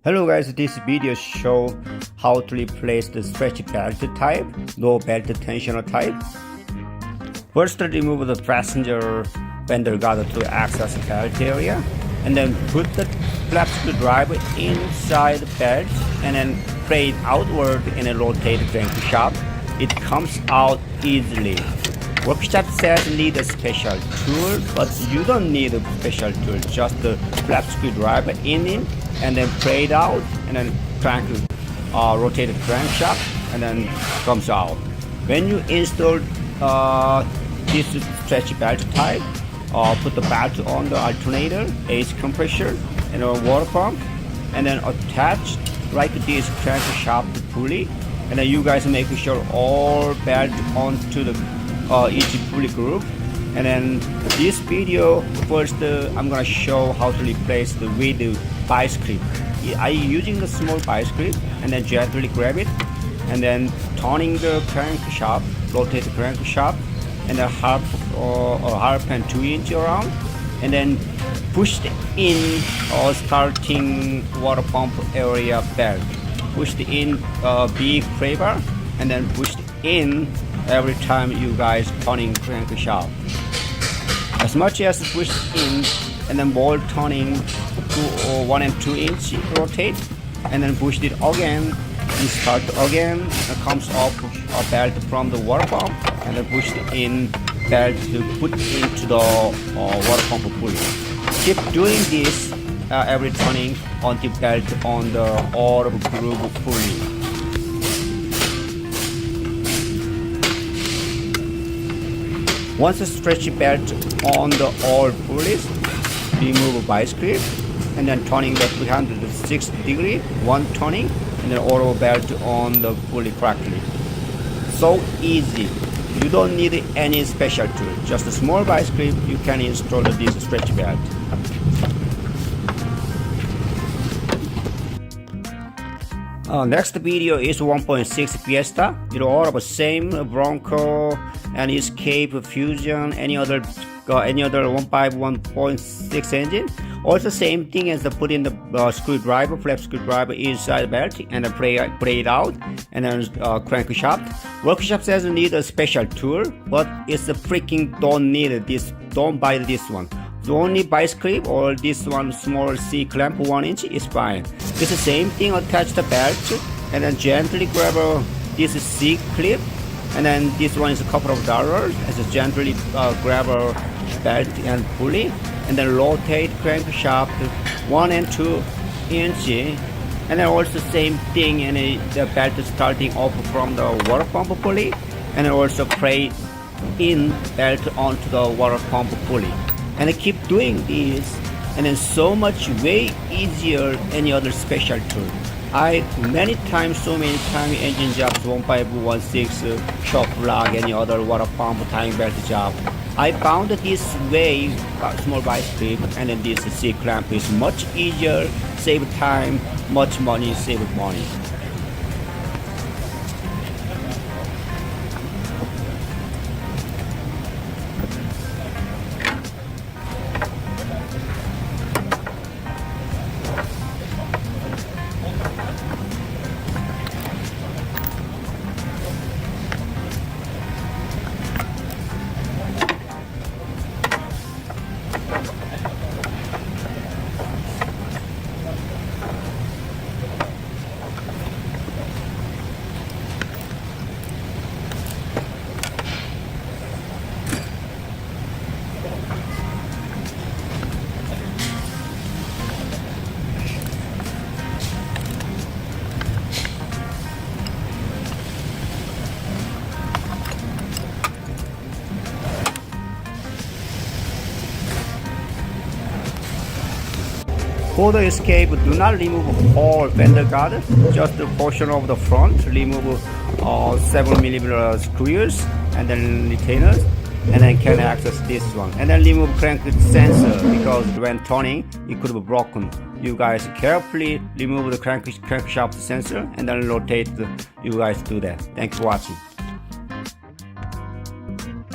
Hello guys, this video show how to replace the stretchy belt type, no belt tensioner type. First, remove the passenger fender guard to access the belt area, and then put the flap screwdriver inside the belt and then pray it outward and then rotate the crankshaft. It comes out easily. Workshop says need a special tool, but you don't need a special tool, just the flap screwdriver in it and then pray it out and then rotate the crankshaft and then comes out. When you install this stretchy belt type, put the belt on the alternator, AC compressor and a water pump, and then attach like this crankshaft pulley, and then you guys make sure all belt onto the each pulley group. And then this video, first I'm gonna show how to replace the with the vice grip. I'm using the small vice grip and then gently grab it and then turning the crankshaft, rotate the crankshaft and then half and 2 inch around, and then push it in starting water pump area belt. Push it in big lever and then push it in every time you guys turning crankshaft. As much as push in and then ball turning to 1 and 2 inch rotate, and then push it again and start again, and comes off a belt from the water pump and then push it in belt to put into the water pump pulley. Keep doing this every turning until belt on the all groove pulley. Once the stretchy belt on the all pulleys, remove a vice grip and then turning the 360 degree, one turning, and then auto belt on the pulley correctly. So easy. You don't need any special tool. Just a small vice grip, you can install this stretchy belt. Next video is 1.6 Fiesta. It's all of the same Bronco and Escape, Fusion, any other 1.6 engine. Also same thing as the put in the screwdriver, flap screwdriver inside the belt and then pray it out and then crankshaft. Workshop says you need a special tool, but it's a freaking don't need this. Don't buy this one. The only vice grip or this one small C clamp 1 inch is fine. It's the same thing. Attach the belt and then gently grab this C clip, and then this one is a couple of dollars. And just gently grab a belt and pulley and then rotate crankshaft 1 and 2 inch, and then also same thing, and the belt is starting off from the water pump pulley and then also pray in belt onto the water pump pulley. And I keep doing this, and then so much way easier any other special tool. So many times engine jobs, 1.6 shop block, any other water pump tying belt job, I found that this way, small vice grip and then this C clamp is much easier, save time, much money, save money. For the escape, do not remove whole fender guard, just the portion of the front. Remove 7mm screws and then retainers, and then can access this one. And then remove crank sensor, because when turning it could be broken. You guys carefully remove the crankshaft sensor and then rotate. You guys do that. Thanks for watching.